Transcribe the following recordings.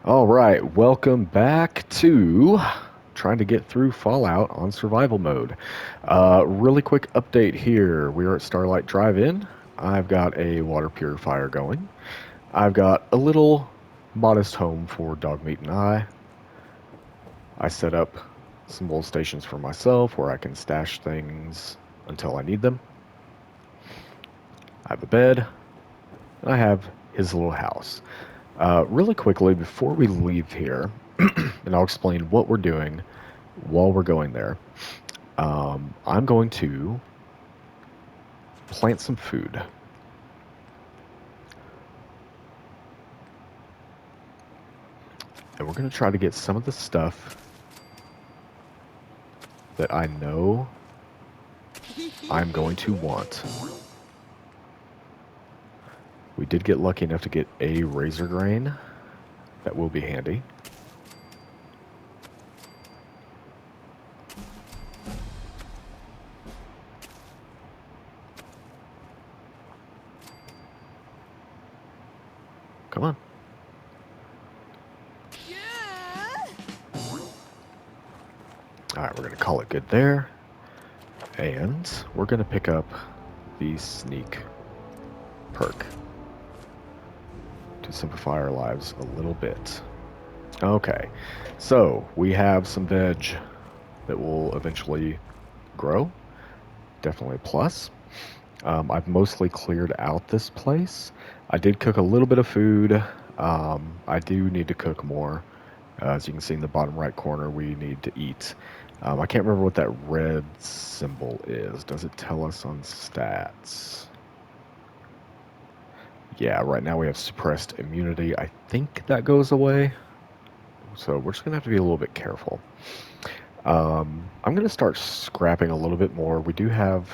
All right, welcome back to trying to get through Fallout on survival mode. Really quick update here. We are at Starlight Drive-In. I've got a water purifier going. I've got a little modest home for Dogmeat and I. I set up some little stations for myself where I can stash things until I need them. I have a bed. And I have his little house. Really quickly, before we leave here, and I'll explain what we're doing while we're going there. I'm going to plant some food. And we're going to try to get some of the stuff that I know I'm going to want. We did get lucky enough to get a razor grain. That will be handy. Come on. Alright, we're going to call it good there. And we're going to pick up the sneak perk to simplify our lives a little bit. Okay, so we have some veg that will eventually grow. Definitely a plus. I've mostly cleared out this place. I did cook a little bit of food. I do need to cook more. As you can see in the bottom right corner, we need to eat. I can't remember what that red symbol is. Does it tell us on stats? Yeah, right now we have suppressed immunity. I think that goes away. So we're just going to have to be a little bit careful. I'm going to start scrapping a little bit more. We do have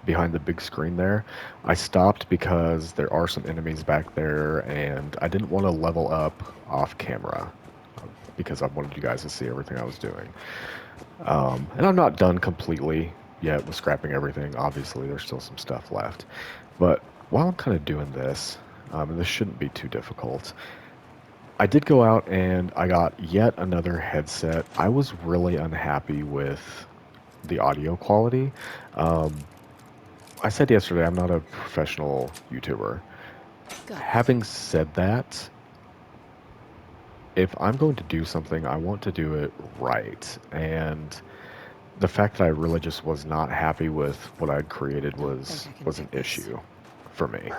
behind the big screen there. I stopped because there are some enemies back there, and I didn't want to level up off camera because I wanted you guys to see everything I was doing. And I'm not done completely yet with scrapping everything. Obviously, there's still some stuff left. But while I'm kind of doing this, and this shouldn't be too difficult, I did go out and I got yet another headset. I was really unhappy with the audio quality. Um, I said yesterday I'm not a professional YouTuber. Having said that, if I'm going to do something, I want to do it right. And the fact that I really just was not happy with what I'd created was an issue for me.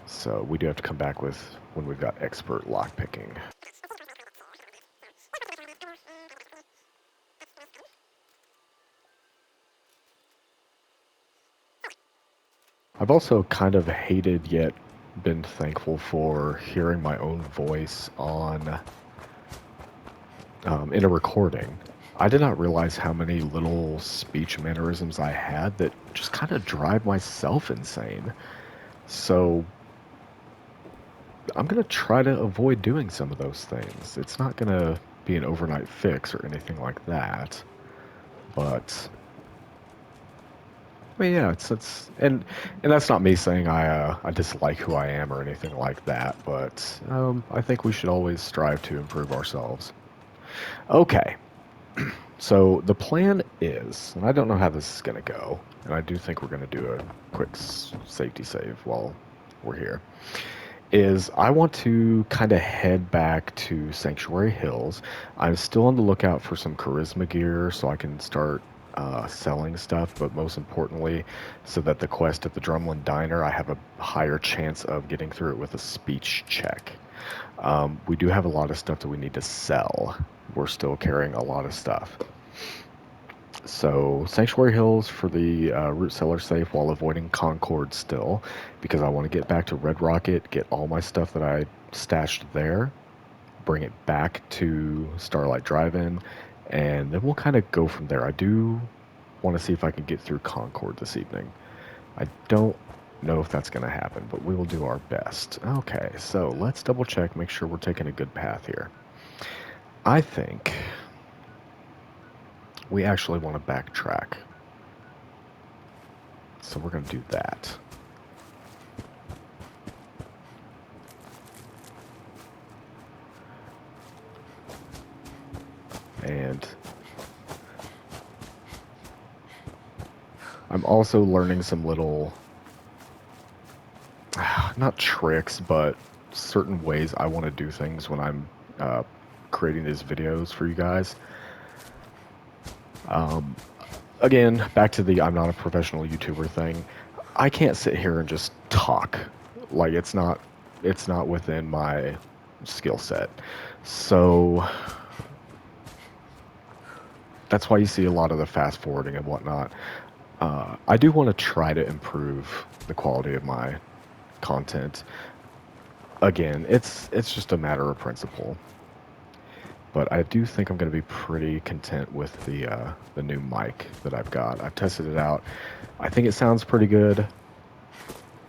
So we do have to come back with when we've got expert lockpicking. I've also kind of hated yet been thankful for hearing my own voice on in a recording. I did not realize how many little speech mannerisms I had that just kind of drive myself insane. So I'm going to try to avoid doing some of those things. It's not going to be an overnight fix or anything like that. But I mean, yeah, and that's not me saying I dislike who I am or anything like that. But I think we should always strive to improve ourselves. Okay, so the plan is, and I don't know how this is going to go, and I do think we're going to do a quick safety save while we're here, is I want to kind of head back to Sanctuary Hills. I'm still on the lookout for some charisma gear so I can start selling stuff, but most importantly, so that the quest at the Drumlin Diner, I have a higher chance of getting through it with a speech check. We do have a lot of stuff that we need to sell. We're still carrying a lot of stuff. So Sanctuary Hills for the root cellar safe while avoiding Concord still, because I want to get back to Red Rocket, get all my stuff that I stashed there, bring it back to Starlight Drive-In, and then we'll kind of go from there. I do want to see if I can get through Concord this evening. I don't know if that's going to happen, but we will do our best. Okay, so let's double check, make sure we're taking a good path here. I think we actually want to backtrack. So we're going to do that. And I'm also learning some little, not tricks, but certain ways I want to do things when I'm creating these videos for you guys. Again, back to the I'm not a professional YouTuber thing. I can't sit here and just talk. Like it's not within my skill set. So that's why you see a lot of the fast forwarding and whatnot. I do want to try to improve the quality of my content. Again, it's just a matter of principle. But I do think I'm going to be pretty content with the new mic that I've got. I've tested it out. I think it sounds pretty good.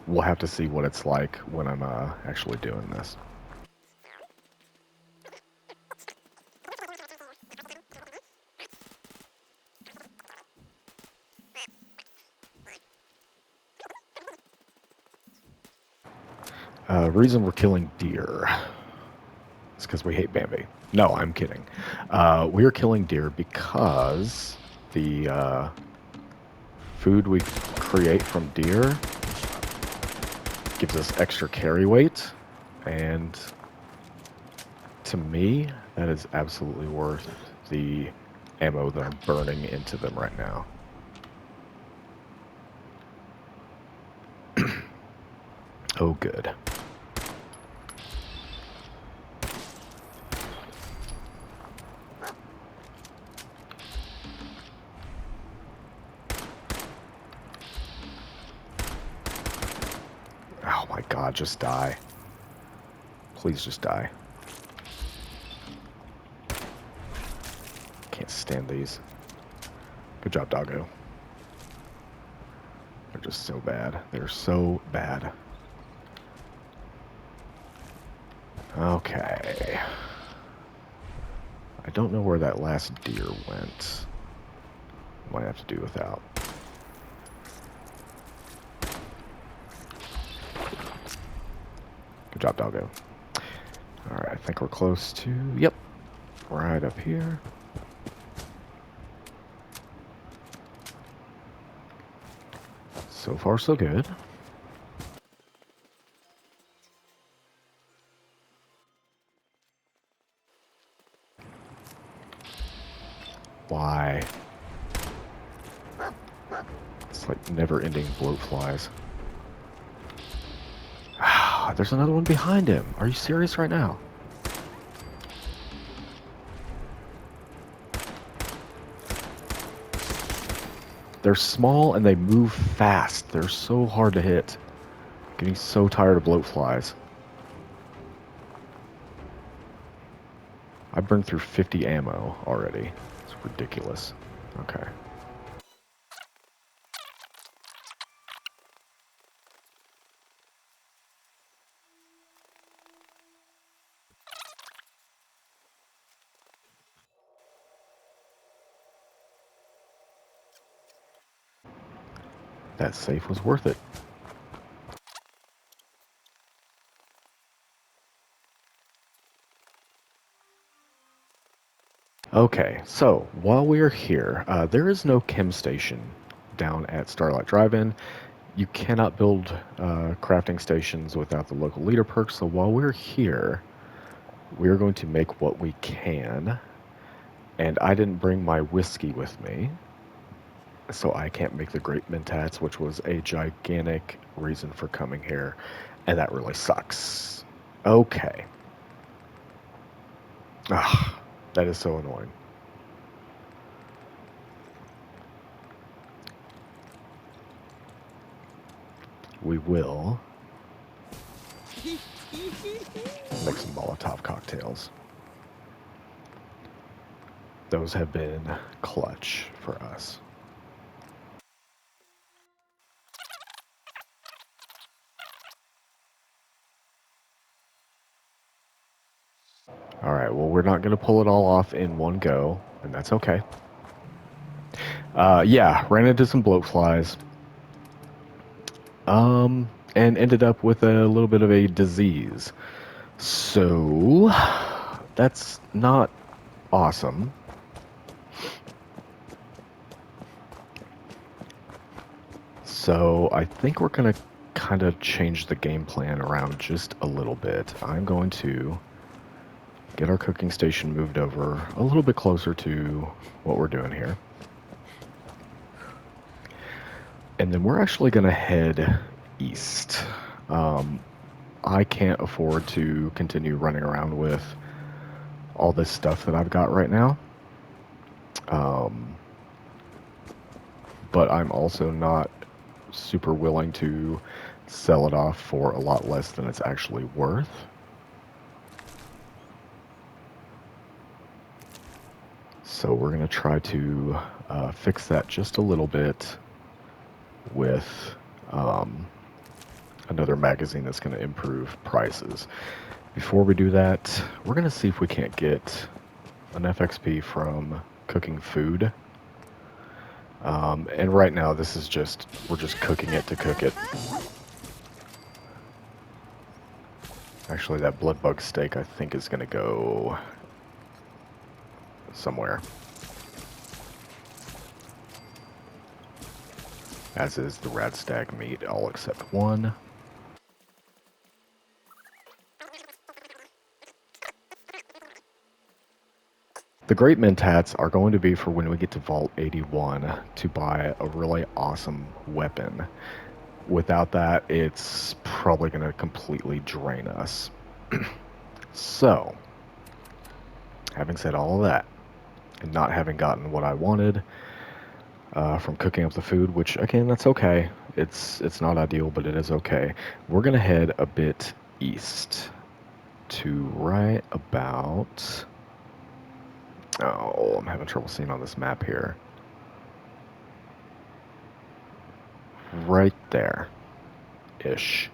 We'll have to see what it's like when I'm actually doing this. Reason we're killing deer is because we hate Bambi. No, I'm kidding. We're killing deer because the food we create from deer gives us extra carry weight, and to me, that is absolutely worth the ammo that I'm burning into them right now. Oh, good. Oh my god, just die. Please just die. Can't stand these. Good job, doggo. They're just so bad. They're so bad. Okay. I don't know where that last deer went. Might have to do without. Good job, doggo. Alright, I think we're close to... Yep. Right up here. So far, so good. Why? It's like never-ending bloat flies. Ah, there's another one behind him. Are you serious right now? They're small and they move fast. They're so hard to hit. Getting so tired of bloat flies. I burned through 50 ammo already. It's ridiculous. Okay. That safe was worth it. Okay, so while we are here, there is no chem station down at Starlight Drive-In. You cannot build crafting stations without the local leader perk, so while we're here, we're going to make what we can. And I didn't bring my whiskey with me, so I can't make the Great Mentats, which was a gigantic reason for coming here, and that really sucks. Okay. Ah, that is so annoying. We will make some Molotov cocktails. Those have been clutch for us. All right, well, we're not going to pull it all off in one go, and that's okay. Yeah, ran into some bloat flies. And ended up with a little bit of a disease. So, that's not awesome. So I think we're going to kind of change the game plan around just a little bit. I'm going to get our cooking station moved over a little bit closer to what we're doing here. And then we're actually going to head east. I can't afford to continue running around with all this stuff that I've got right now. But I'm also not super willing to sell it off for a lot less than it's actually worth. So we're going to try to fix that just a little bit with another magazine that's going to improve prices. Before we do that, we're going to see if we can't get an FXP from cooking food. And right now this is just, we're just cooking it to cook it. Actually, that blood bug steak I think is going to go somewhere. As is the rad stag meat, all except one. The great mentats are going to be for when we get to Vault 81 to buy a really awesome weapon. Without that, it's probably going to completely drain us. So, having said all of that, and not having gotten what I wanted from cooking up the food, which again, that's okay. It's not ideal, but it is okay. We're going to head a bit east to right about... Oh, I'm having trouble seeing on this map here. Right there-ish.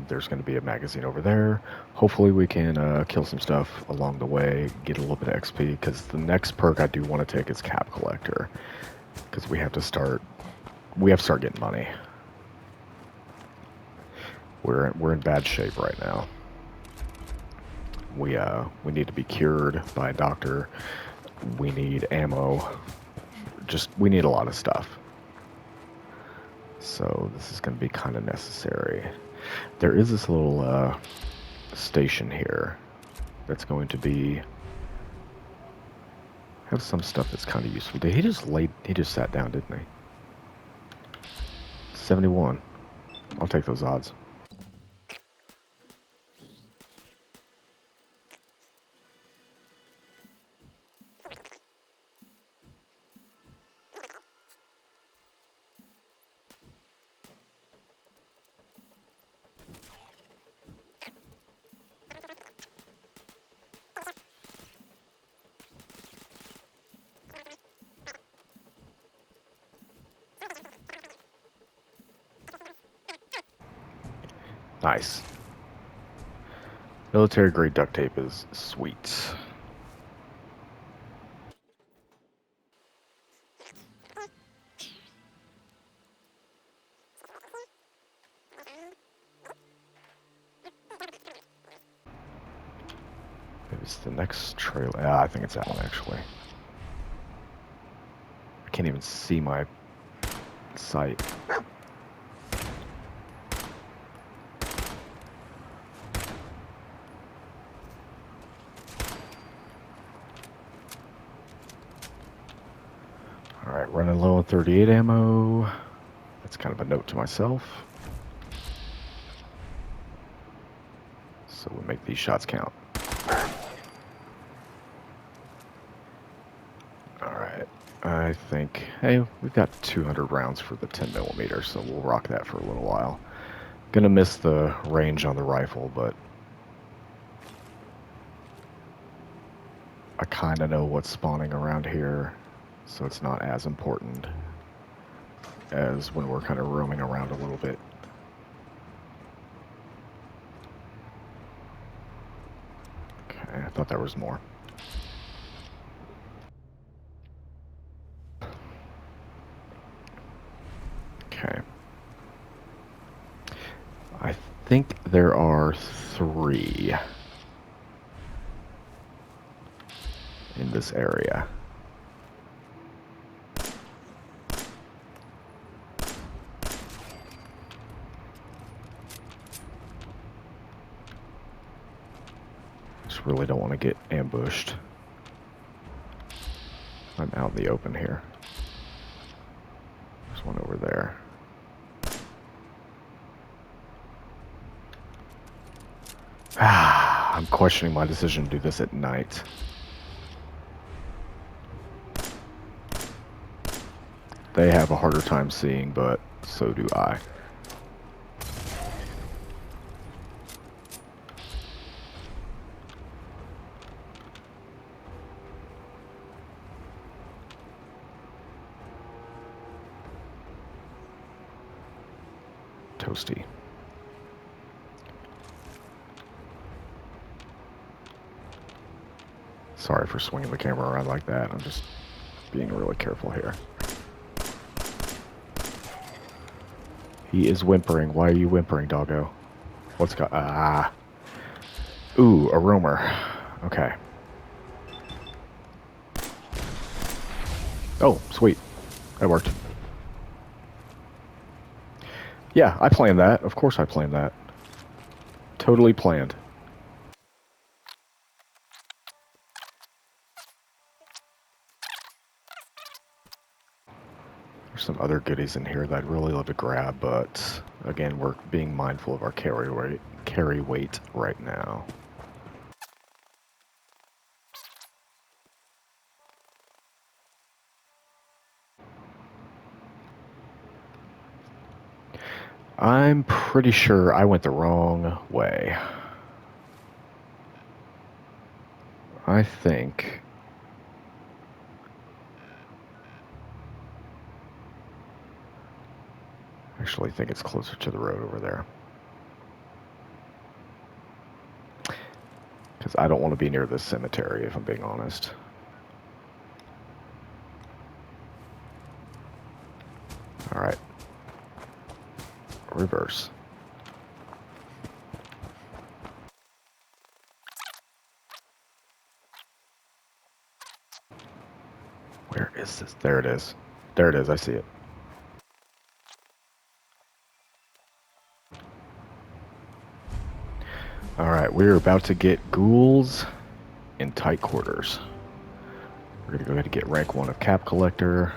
There's going to be a magazine over there. Hopefully we can kill some stuff along the way, get a little bit of XP, because the next perk I do want to take is Cap Collector. Because we have to start getting money. We're in bad shape right now. We need to be cured by a doctor. We need ammo. We need a lot of stuff. So this is going to be kind of necessary. There is this little station here that's going to have some stuff that's kind of useful. He just sat down, didn't he? 71. I'll take those odds. Nice. Military grade duct tape is sweet. It's the next trail. I think it's that one actually. I can't even see my sight. Alright, running low on 38 ammo. That's kind of a note to myself. So we'll make these shots count. Alright, I think, hey, we've got 200 rounds for the 10mm, so we'll rock that for a little while. Gonna miss the range on the rifle, but I kind of know what's spawning around here, so it's not as important as when we're kind of roaming around a little bit. Okay, I thought there was more. Okay. I think there are 3 in this area. Just really don't want to get ambushed. I'm out in the open here. There's one over there. I'm questioning my decision to do this at night. They have a harder time seeing, but so do I. Toasty. Sorry for swinging the camera around like that. I'm just being really careful here. He is whimpering. Why are you whimpering, doggo? What's got... Ooh, a rumor. Okay. Oh, sweet. That worked. Yeah, I planned that. Of course I planned that. Totally planned. There's some other goodies in here that I'd really love to grab, but again, we're being mindful of our carry weight right now. I'm pretty sure I went the wrong way. I think... actually think it's closer to the road over there. Because I don't want to be near this cemetery, if I'm being honest. Alright. Reverse. Where is this? There it is. There it is, I see it. Alright, we're about to get ghouls in tight quarters. We're going to go ahead and get rank 1 of Cap Collector.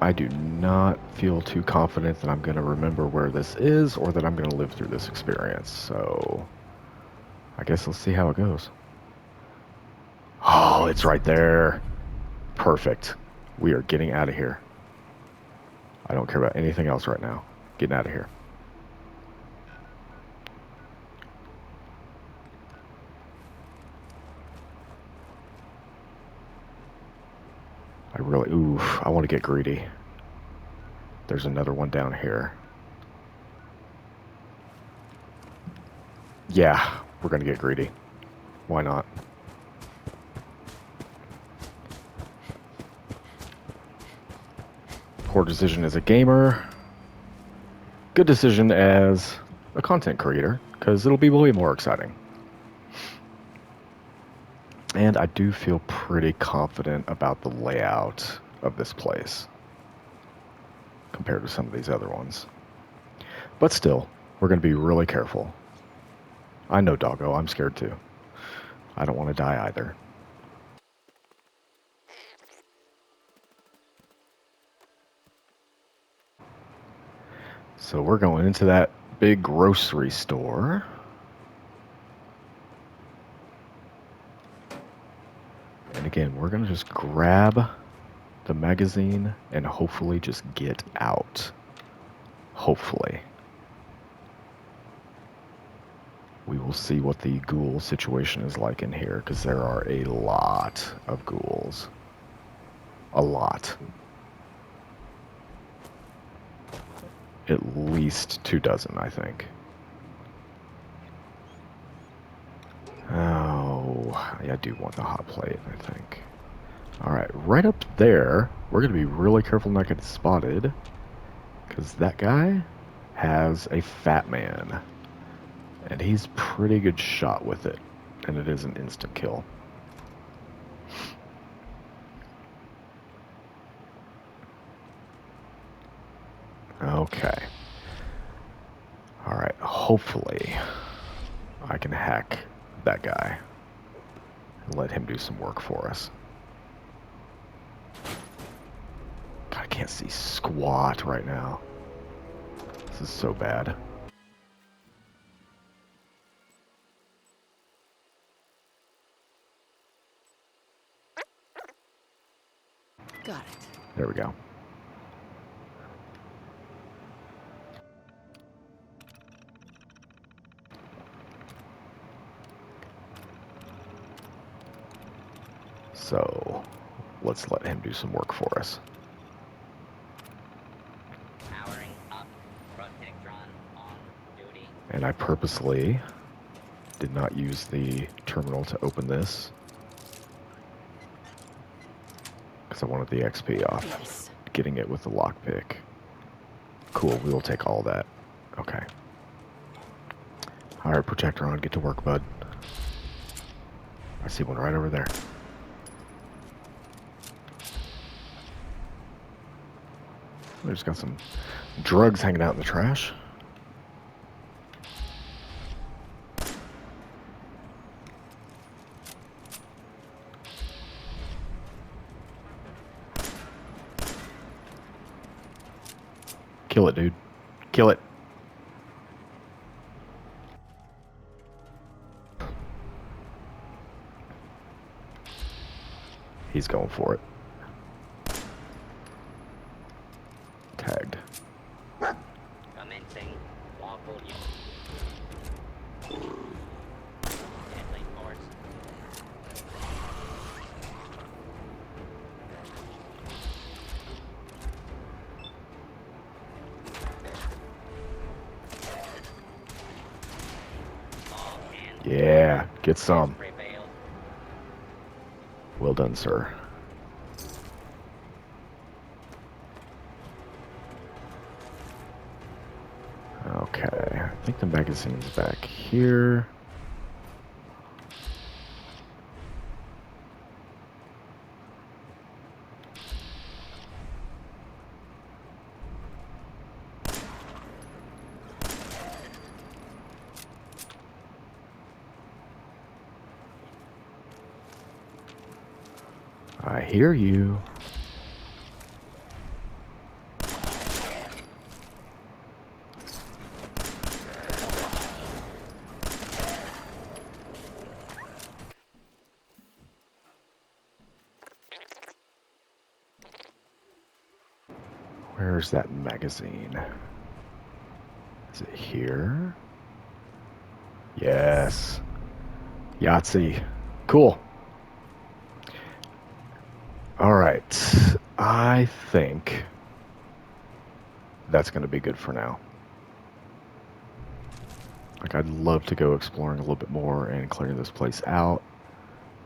I do not feel too confident that I'm going to remember where this is or that I'm going to live through this experience. So, I guess let's see how it goes. Oh, it's right there. Perfect. We are getting out of here. I don't care about anything else right now. Getting out of here. I want to get greedy. There's another one down here. Yeah, we're going to get greedy. Why not? Poor decision as a gamer. Good decision as a content creator, because it'll be way more exciting. And I do feel pretty confident about the layout of this place compared to some of these other ones. But still, we're going to be really careful. I know, doggo, I'm scared too. I don't want to die either. So we're going into that big grocery store. And again, we're going to just grab the magazine and hopefully just get out. Hopefully. We will see what the ghoul situation is like in here, because there are a lot of ghouls. A lot. At least 24, I think. Oh, I do want the hot plate, I think. Alright, right up there, we're going to be really careful not to get spotted, because that guy has a fat man. And he's pretty good shot with it. And it is an instant kill. Okay. Alright, hopefully I can hack that guy and let him do some work for us. God, I can't see squat right now. This is so bad. Got it. There we go. So, let's let him do some work for us. Powering up. Protectron on duty. And I purposely did not use the terminal to open this because I wanted the XP off. Yes. Getting it with the lockpick. Cool, we will take all that. Okay. Alright, Protectron, get to work, bud. I see one right over there. There's got some drugs hanging out in the trash. Kill it, dude. Kill it. He's going for it. Tagged. Commencing. Lawful use. Deadly force. All hands Yeah, get some. prevailed. Well done, sir. Okay, I think the magazine's back here. I hear you. Where's that magazine? Is it here? Yes. Yahtzee. Cool. All right. I think that's going to be good for now. Like, I'd love to go exploring a little bit more and clearing this place out,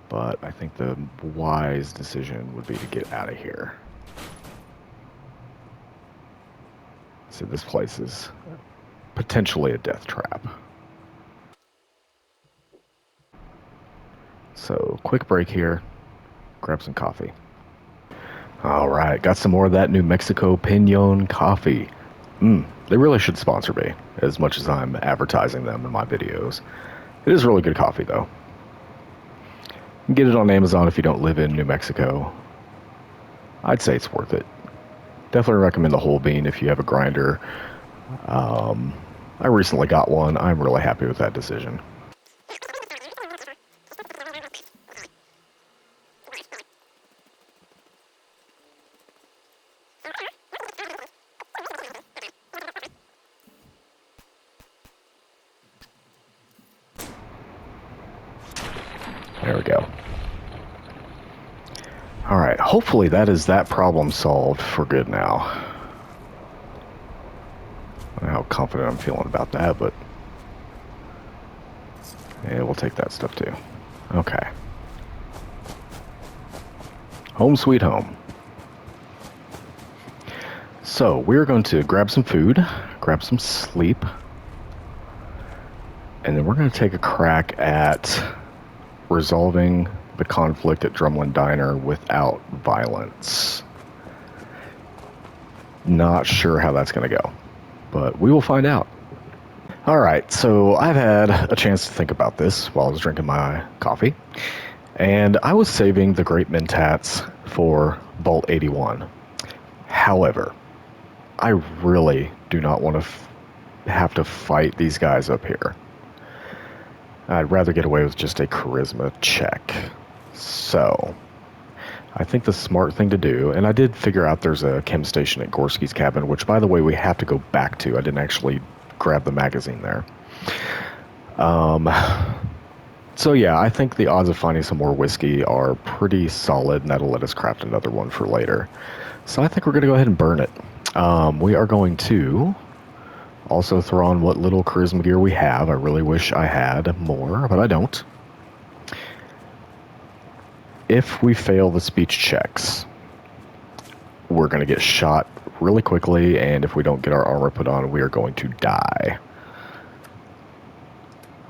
but I think the wise decision would be to get out of here. So this place is potentially a death trap. So, quick break here. Grab some coffee. All right, got some more of that New Mexico Pinon coffee. They really should sponsor me, as much as I'm advertising them in my videos. It is really good coffee, though. You can get it on Amazon if you don't live in New Mexico. I'd say it's worth it. Definitely recommend the whole bean if you have a grinder. I recently got one. I'm really happy with that decision. There we go. All right, hopefully that is that problem solved for good now. I don't know how confident I'm feeling about that, but yeah, we'll take that stuff too. Okay. Home sweet home. So we're going to grab some food, grab some sleep, and then we're going to take a crack at resolving the conflict at Drumlin Diner without violence. Not sure how that's going to go, but we will find out. All right, so I've had a chance to think about this while I was drinking my coffee, and I was saving the Great Mentats for Bolt 81. However, I really do not want to have to fight these guys up here. I'd rather get away with just a charisma check. So, I think the smart thing to do, and I did figure out there's a chem station at Gorski's cabin, which, by the way, we have to go back to. I didn't actually grab the magazine there. So yeah, I think the odds of finding some more whiskey are pretty solid, and that'll let us craft another one for later. So I think we're going to go ahead and burn it. We are going to also throw on what little charisma gear we have. I really wish I had more, but I don't. If we fail the speech checks, we're going to get shot really quickly, and if we don't get our armor put on, we are going to die.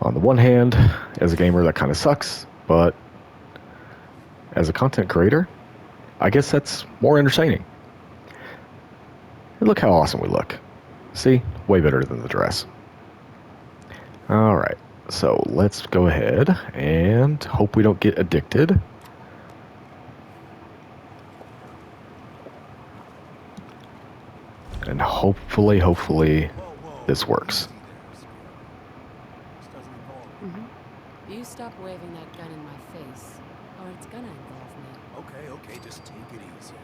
On the one hand, as a gamer, that kind of sucks, but as a content creator, I guess that's more entertaining. And look how awesome we look. See? Way better than the dress. Alright, so let's go ahead and hope we don't get addicted. And hopefully, this works. You stop waving that gun in my face, or it's gonna involve me. Okay, just take it easy.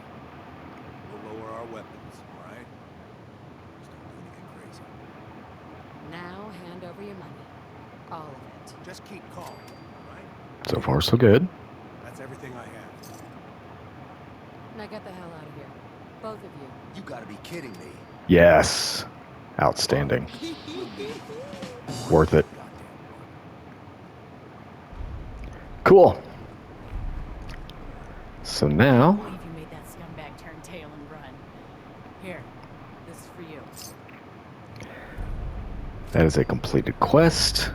We'll lower our weapons, all right? Just don't do anything crazy. Now hand over your money. All of it. Just keep calm, all right? So far, so good. That's everything I have. Now get the hell out of here. Both of you. You gotta be kidding me. Yes. Outstanding. Worth it. Cool. So now, I believe you made that scumbag turn tail and run. Here, this is for you. that is a completed quest,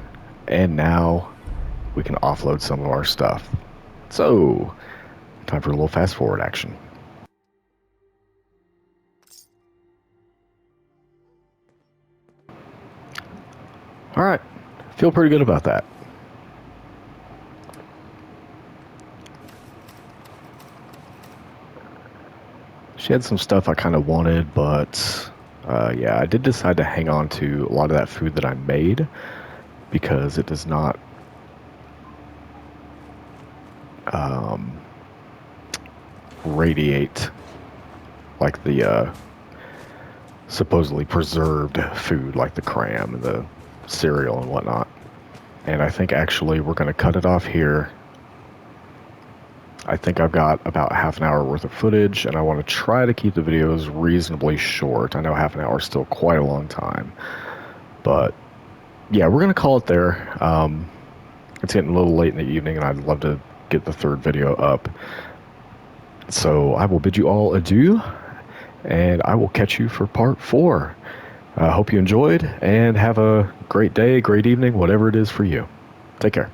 and now we can offload some of our stuff. So, time for a little fast forward action. Alright, feel pretty good about that. She had some stuff I kind of wanted, but yeah, I did decide to hang on to a lot of that food that I made because it does not radiate like the supposedly preserved food, like the cram and the cereal and whatnot. And I think actually we're going to cut it off here. I think I've got about half an hour worth of footage, and I want to try to keep the videos reasonably short. I know half an hour is still quite a long time, but yeah, we're going to call it there. It's getting a little late in the evening, and I'd love to get the third video up. So I will bid you all adieu, and I will catch you for part 4. I hope you enjoyed, and have a great day, great evening, whatever it is for you. Take care.